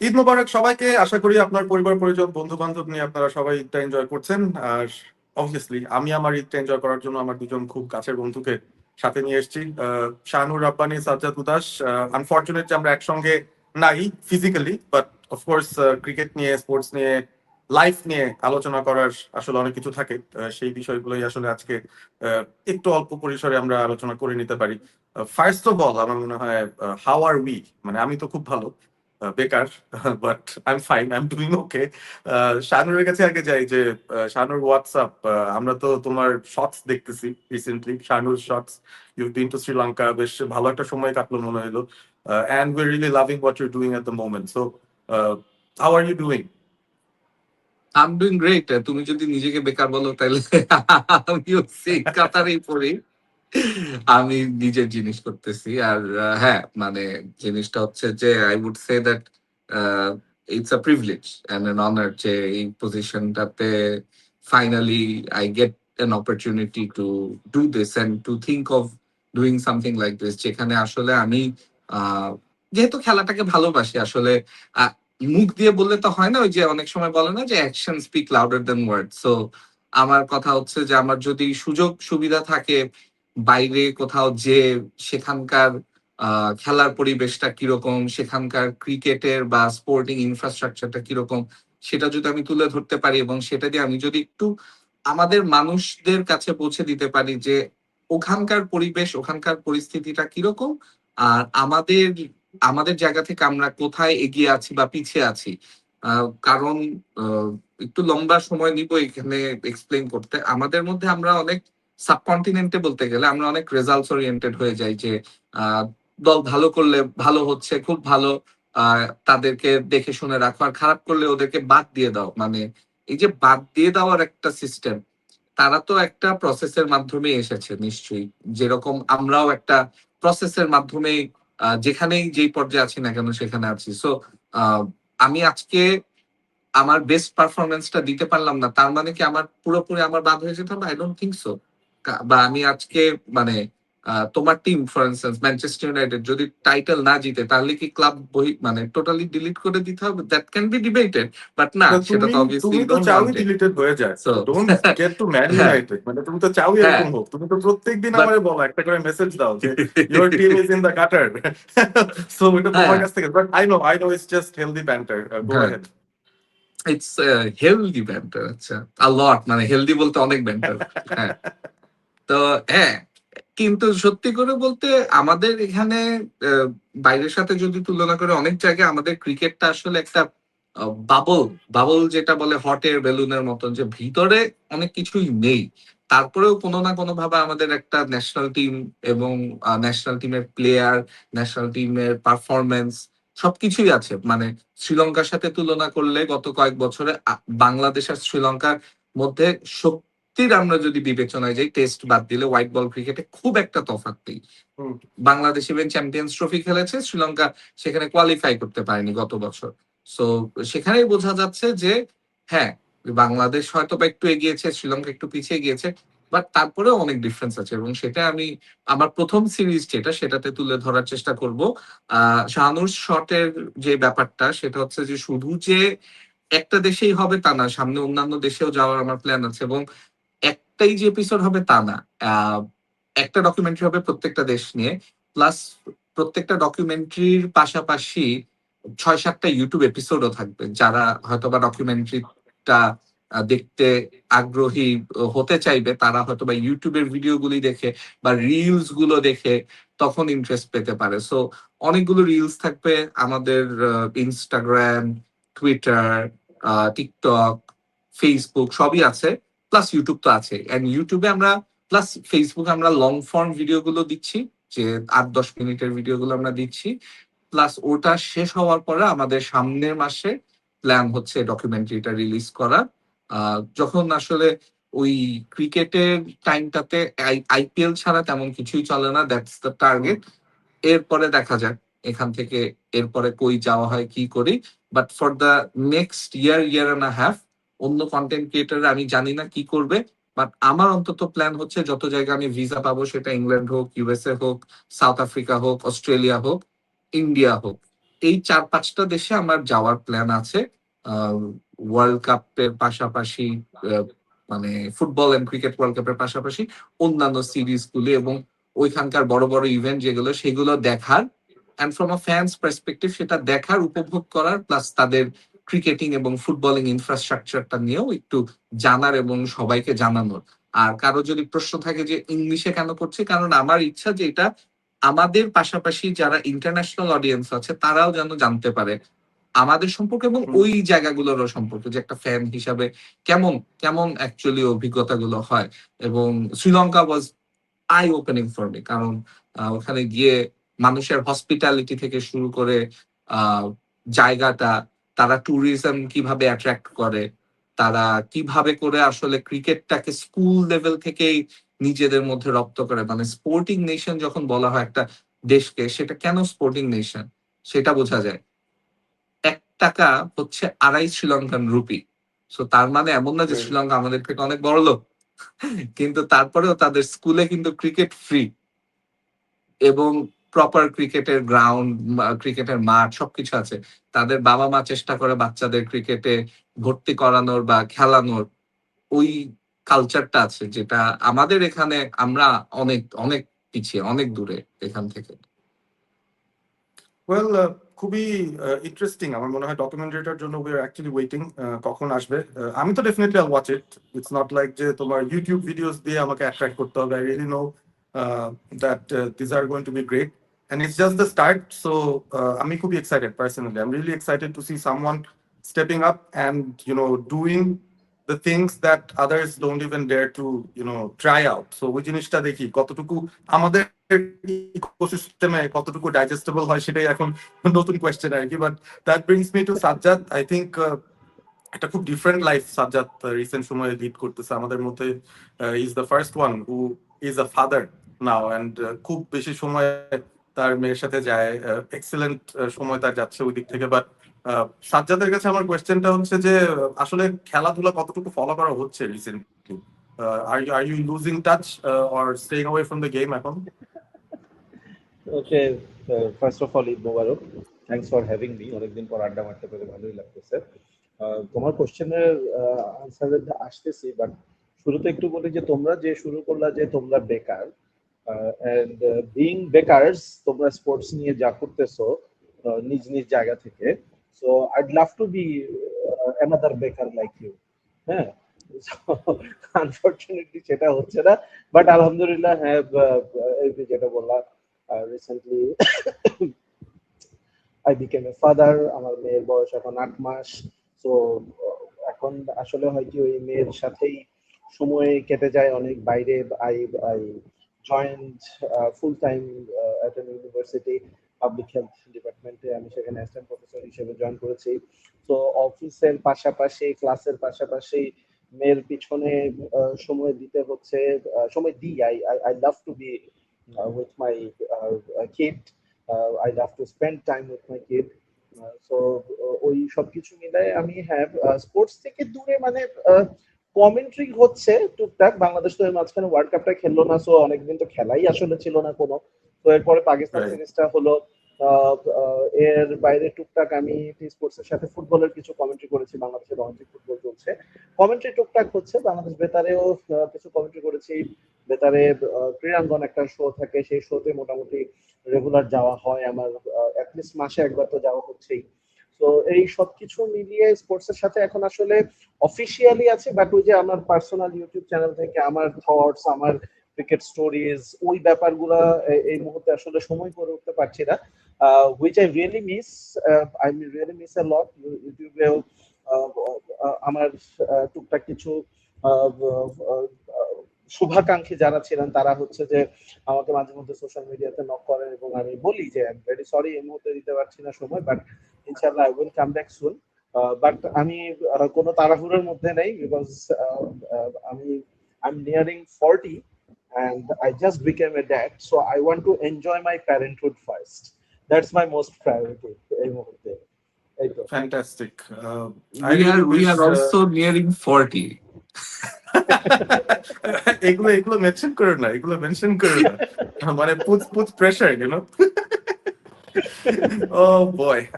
ঈদ মোবারক সবাইকে। আশা করি আপনার পরিবার পরিজন বন্ধু বান্ধব নিয়ে আপনারা সবাই ঈদটা এনজয় করছেন। আর অবভিয়াসলি আমি আমার ঈদটা এনজয় করার জন্য আমার দুজন খুব কাছের বন্ধুকে সাথে নিয়ে এসেছি, শাহানুর রাব্বানি, সাজ্জাদ উদাস। আনফর্চুনেট যে আমরা একসঙ্গে নাই ফিজিক্যালি, বাট অফকোর্স ক্রিকেট নিয়ে, স্পোর্টস নিয়ে, লাইফ নিয়ে আলোচনা করার আসলে অনেক কিছু থাকে। সেই বিষয়গুলোই আসলে আজকে আহ, একটু অল্প পরিসরে আমরা আলোচনা করে নিতে পারি। ফার্স্ট অফ অল আমার মনে হয়, হাউ আর উই, মানে আমি তো খুব ভালো, বেকার, but I am fine, I am doing okay. শাহানুরের কাছে আগে যাই যে শাহানুর হোয়াটসঅ্যাপ, আমরা তো তোমার শর্টস দেখতেছি recently, Shahanur shorts. You been to Sri Lanka, বেশ ভালো একটা সময় কাটলো মনে হলো। And we really loving what you doing at the moment. So how are you doing? I'm doing great. তুমি যদি নিজেকে বেকার বলো তাহলে আমিও সেই কাতারেই পড়ি। আমি নিজের জিনিস করতেছি। আর হ্যাঁ, মানে জিনিসটা হচ্ছে যে I would say that it's a privilege and an honour যে এই পজিশনটাতে finally I get an opportunity to do this and to think of doing something like this, যেখানে আসলে আমি আহ, যেহেতু খেলাটাকে ভালোবাসি আসলে, মুখ দিয়ে বললে তো হয় না, ওই যে অনেক সময় বলে না যে অ্যাকশন স্পিক লাউডার দেন ওয়ার্ড। সো আমার কথা হচ্ছে যে আমার যদি সুযোগ সুবিধা থাকে বাইরে কোথাও যে সেখানকার খেলার পরিবেশটা কিরকম, সেখানকার ক্রিকেটের বা স্পোর্টিং ইনফ্রাস্ট্রাকচারটা কিরকম, সেটা যদি আমি তুলে ধরতে পারি এবং সেটা দিয়ে আমি যদি একটু আমাদের মানুষদের কাছে পৌঁছে দিতে পারি যে ওখানকার পরিবেশ, ওখানকার পরিস্থিতিটা কিরকম, আর আমাদের আমাদের জায়গা থেকে আমরা কোথায় এগিয়ে আছি বা পিছিয়ে আছি। কারণ একটু লম্বা সময় নিব এখানে এক্সপ্লেন করতে। আমাদের মধ্যে আমরা অনেক সাবকন্টিনেন্টে বলতে গেলে আমরা অনেক রেজাল্টস ওরিয়েন্টেড হয়ে যাই যে আহ, দল ভালো করলে ভালো হচ্ছে, খুব ভালো, তাদেরকে দেখে শুনে রাখো, আর খারাপ করলে ওদেরকে বাদ দিয়ে দাও। মানে এই যে বাদ দিয়ে দেওয়ার একটা সিস্টেম, তারা তো একটা প্রসেসের মাধ্যমে এসেছে নিশ্চয়ই, যেরকম আমরাও একটা প্রসেসের মাধ্যমে যেখানেই যেই পর্যায়ে আছি না কেন সেখানে আছি। সো আমি আজকে আমার বেস্ট পারফরমেন্সটা দিতে পারলাম না, তার মানে কি আমার পুরোপুরি আমার বাদ হয়ে যেতে হবে? I don't think so. বা আমি আজকে মানে তোমার team for instance Manchester United যদি টাইটেল না জিতে তাহলে কি ক্লাব বই মানে টোটালি ডিলিট করে দিতে হবে? That can be debated, but না, সেটা তুমি তো অবভিয়াসলি তুমি ইউ তো ডোন্ট চাওই ওয়ান্ট ইট। ডিলিটেড হয়ে যায়। So don't get to man হ্যাঁ, ইউনাইটেড, মানে তুমি তো চাওই হ্যাঁ, এরকম হোক। তুমি তো প্রত্যেকদিন বাট আমারে বলো, একটা করে মেসেজ দাও যে your team is in the cutter. So এটা তোমার হ্যাঁ, কাছ থেকে, but I know it's just healthy banter. Go হ্যাঁ, অ্যাহেড। It's healthy ব্যান্টার। আচ্ছা, আ লট, মানে হেলদি বলতে অনেক ব্যান্টার। হ্যাঁ, তো হ্যাঁ, কিন্তু সত্যি করে বলতে আমাদের এখানে আহ, বাইরের সাথে যদি তুলনা করে অনেক জায়গায় আমাদের ক্রিকেটটা আসলে একটা বাবল, বাবল যেটা বলে হট এয়ার বেলুনের মতন, যে ভিতরে অনেক কিছুই নেই। তারপরেও কোনো না কোনো ভাবে আমাদের একটা ন্যাশনাল টিম এবং ন্যাশনাল টিমের প্লেয়ার, ন্যাশনাল টিমের পারফরমেন্স সবকিছুই আছে। মানে শ্রীলঙ্কার সাথে তুলনা করলে গত কয়েক বছরে বাংলাদেশ আর শ্রীলঙ্কার মধ্যে শক্তির আমরা যদি বিবেচনায় যাই, টেস্ট বাদ দিলে হোয়াইট বল ক্রিকেটে খুব একটা তফাৎ নেই। বাংলাদেশ ইভেন চ্যাম্পিয়ন্স ট্রফি খেলেছে, শ্রীলঙ্কা সেখানে কোয়ালিফাই করতে পারেনি গত বছর। সো সেখানেই বোঝা যাচ্ছে যে হ্যাঁ, বাংলাদেশ হয়তো বা একটু এগিয়েছে, শ্রীলঙ্কা একটু পিছিয়ে গিয়েছে, বাট তারপরেও অনেক ডিফারেন্স আছে এবং সেটা আমি আমার প্রথম সিরিজ যেটা সেটাতে তুলে ধরার চেষ্টা করব। শাহানুর শটের যে ব্যাপারটা সেটা হচ্ছে যে শুধু যে একটা দেশেই হবে তা না, সামনে অন্যান্য দেশেও যাওয়ার আমার প্ল্যান আছে এবং একটাই যে এপিসোড হবে তা না। আহ, একটা ডকুমেন্টারি হবে প্রত্যেকটা দেশ নিয়ে, প্লাস প্রত্যেকটা ডকুমেন্টারির পাশাপাশি 6-7টা ইউটিউব এপিসোডও থাকবে। যারা হয়তোবা ডকুমেন্টারিটা দেখতে আগ্রহী হতে চাইবে তারা হয়তোবা ইউটিউবের ভিডিওগুলি দেখে বা রিলস গুলো দেখে তখন ইন্টারেস্ট পেতে পারে। সো অনেকগুলো রিলস থাকবে আমাদের, ইনস্টাগ্রাম, টুইটার, টিকটক, ফেসবুক সবই আছে, প্লাস ইউটিউব তো আছে। এন্ড ইউটিউবে আমরা, প্লাস ফেসবুকে আমরা লং ফর্ম ভিডিও গুলো দিচ্ছি, যে 8-10 মিনিটের ভিডিও গুলো আমরা দিচ্ছি। প্লাস ওটা শেষ হওয়ার পরে আমাদের সামনের মাসে প্ল্যান হচ্ছে ডকুমেন্টারিটা রিলিজ করা। যখন আসলে ওই ক্রিকেটের টাইমটাতে আইপিএল ছাড়া তেমন কিছুই চলে না, দ্যাটস দ্য টার্গেট। এরপরে দেখা যাক এখান থেকে এরপরে কই যাওয়া হয়, কি করি। But for the next year, year and half, অন্য কন্টেন্ট ক্রিয়েটার আমি জানি না কি করবে, বাট আমার অন্তত প্ল্যান হচ্ছে যত জায়গায় আমি ভিসা পাবো, সেটা ইংল্যান্ড হোক, ইউএসএ হোক, সাউথ আফ্রিকা হোক, অস্ট্রেলিয়া হোক, ইন্ডিয়া হোক, এই 4-5টা দেশে আমার যাওয়ার প্ল্যান আছে। ওয়ার্ল্ড কাপের পাশাপাশি মানে ফুটবল এন্ড ক্রিকেট ওয়ার্ল্ড কাপের পাশাপাশি অন্যান্য সিরিজ গুলি এবং ওইখানকার বড় বড় ইভেন্ট যেগুলো সেগুলো দেখার, and from a fans perspective সেটা দেখার, উপভোগ করার, প্লাস তাদের ক্রিকেটিং এবং ফুটবলিং ইনফ্রাস্ট্রাকচারটা নিয়েও একটু জানার এবং সবাইকে জানানোর। আর কারো যদি প্রশ্ন থাকে যে ইংলিশে কেন করছে, কারণ আমার ইচ্ছা যে এটা আমাদের পাশাপাশি যারা ইন্টারন্যাশনাল অডিয়েন্স আছে তারাও যেন জানতে পারে আমাদের সম্পর্কে এবং ওই জায়গাগুলোরও সম্পর্কে, যে একটা ফ্যান হিসাবে কেমন কেমন অ্যাকচুয়ালি অভিজ্ঞতাগুলো হয়। এবং Sri Lanka was I opening for me, কারণ ওখানে গিয়ে মানুষের হসপিটালিটি থেকে শুরু করে আহ, জায়গাটা, তারা ট্যুরিজম কিভাবে অ্যাট্রাক্ট করে, তারা কিভাবে করে আসলে ক্রিকেটটাকে স্কুল লেভেল থেকেই নিজেদের মধ্যে রপ্ত করে, মানে স্পোর্টিং নেশন যখন বলা হয় একটা দেশকে, সেটা কেন স্পোর্টিং নেশন সেটা বোঝা যায়। 1 টাকা হচ্ছে 2.5 শ্রীলঙ্কান রুপি। সো তার মানে এমন না যে শ্রীলঙ্কা আমাদের থেকে অনেক বড় লোক, কিন্তু তারপরেও তাদের স্কুলে কিন্তু ক্রিকেট ফ্রি এবং প্রপার ক্রিকেটের গ্রাউন্ড, ক্রিকেটের মাঠ সবকিছু আছে। তাদের বাবা মা চেষ্টা করে বাচ্চাদের ক্রিকেটে ভর্তি করানোর বা খেলানোর। ওই কালচারটা আছে যেটা আমাদের এখানে, আমরা অনেক অনেক পিছিয়ে, অনেক দূরে এখান থেকে। ওয়েল, খুবই ইন্টারেস্টিং। আমার মনে হয় ডকুমেন্টারিটার জন্য উই আর অ্যাকচুয়ালি ওয়েটিং কখন আসবে। আমি তো definitely I watch it. It's not like যে তোমার ইউটিউব ভিডিওস দিয়ে আমাকে অ্যাট্রাক্ট করতে হবে। I really know that this are going to be great and it's just the start. So আমি খুবই excited personally. I am really excited to see someone stepping up and doing the things that others don't even dare to try out. So ওই জিনিসটা দেখি কতটুকু আমাদের ইকোসিস্টেমে কতটুকু digestible হয়, সেটাই এখন নতুন কোয়েশ্চেন আর কি। But that brings me two Sajjad. I think একটা খুব ডিফারেন্ট লাইফ সাজ্জাদ রিসেন্ট সময়ে লিড করতেছে। আমাদের মধ্যে is the first one who is a father now, and খুব বেশি সময় তার মেয়ের সাথে যায়। এক্সেলেন্ট সময় তার যাচ্ছে ওই দিক থেকে। বাট সাজ্জাদের কাছে আমার কোয়েশ্চেনটা হচ্ছে যে আসলে খেলাধুলা কতটুকু ফলো করা হচ্ছে recently? Are you losing touch or staying away from the game এখন? Okay, first of all Eid Mubarak. Thanks for having me. অনেকদিন পর আড্ডা মারতে পেরে ভালোই লাগতেছে। তোমার কোশ্চেনের আনসারে আসতেছি, বাট শুরুতে একটু বলি যে তোমরা যে শুরু করলা যে তোমরা বেকার, অ্যান্ড বিং বেকারস তোমরা স্পোর্টস নিয়ে যা করতেছো নিজ নিজ জায়গা থেকে, so I'd love to be another bekar like you. হ্যাঁ, আনফরচুনেটলি সেটা হচ্ছে না, বাট আলহামদুলিল্লাহ হ্যাঁ, এই যে যেটা বললাম, recently I became a father. আমার মেয়ের বয়স এখন 8 মাস। তো এখন আসলে হয় কি, ওই মেয়ের সাথেই সময় কেটে যায় অনেক বাইরে। I I joint full time at N university, public health ডিপার্টমেন্টে। আমি সেখানে অ্যাসিস্ট্যান্ট প্রফেসর হিসেবে জয়েন করেছি। তো অফিসের পাশাপাশি, ক্লাসের পাশাপাশি মেয়ের পিছনে সময় দিতে হচ্ছে। সময় দিই। I I love to be with my kid. I love to spend time with my kid. So ওই সবকিছু মিলায় আমি হ্যাঁ স্পোর্টস থেকে দূরে, মানে কমেন্ট্রি হচ্ছে টুকটাক। বাংলাদেশ তো এর মাঝখানে ওয়ার্ল্ড কাপটা খেললো না, সো অনেকদিন তো খেলাই আসলে ছিল না কোনো। তো এরপরে পাকিস্তান Right. সিরিজটা হলো। এর বাইরে টুকটাক আমি স্পোর্টস এর সাথে ফুটবলের কিছু কমেন্ট্রি করেছি। বাংলাদেশের রঞ্জি ফুটবল চলছে, কমেন্ট্রি টুকটাক হচ্ছে। বাংলাদেশ বেতারেও কিছু কমেন্ট্রি করেছি। বেতারে ক্রীড়াঙ্গন একটা শো থাকে, সেই শোতে মোটামুটি রেগুলার যাওয়া হয় আমার। অ্যাটলিস্ট মাসে একবার তো যাওয়া হচ্ছেই। তো এই সবকিছু মিলিয়ে স্পোর্টস এর সাথে এখন আসলে অফিসিয়ালি আছে, বাট ওই যে আমার পার্সোনাল ইউটিউব চ্যানেল থেকে আমার থটস, আমার ক্রিকেট স্টোরিজ, ওই ব্যাপারগুলা এই মুহূর্তে আসলে সময় করে উঠতে পারছি না, which I really miss. I really miss a lot. ইউটিউবেও আমার টুকটাক কিছু শুভাকাঙ্ক্ষী যারা ছিলেন তারা হচ্ছে যে আমাকে মাঝে মধ্যে সোশ্যাল মিডিয়াতে নক করেন, এবং আমি বলি যে আই এম ভেরি সরি, এই মুহূর্তে দিতে পারছি না সময়, বাট ইনশাআল্লাহ I will come back soon. But আমি কোনো তাড়াহুড়োর মধ্যে নেই, বিকজ আমি I am nearing 40 and I just became a dad, so I want to enjoy my parenthood first. That's my most priority এই মুহূর্তে। এই তো। Fantastic. I We really we wish are also nearing 40. এগুলো mention করো না, এগুলো mention করো না। মানে পুট প্রেশার, Oh boy.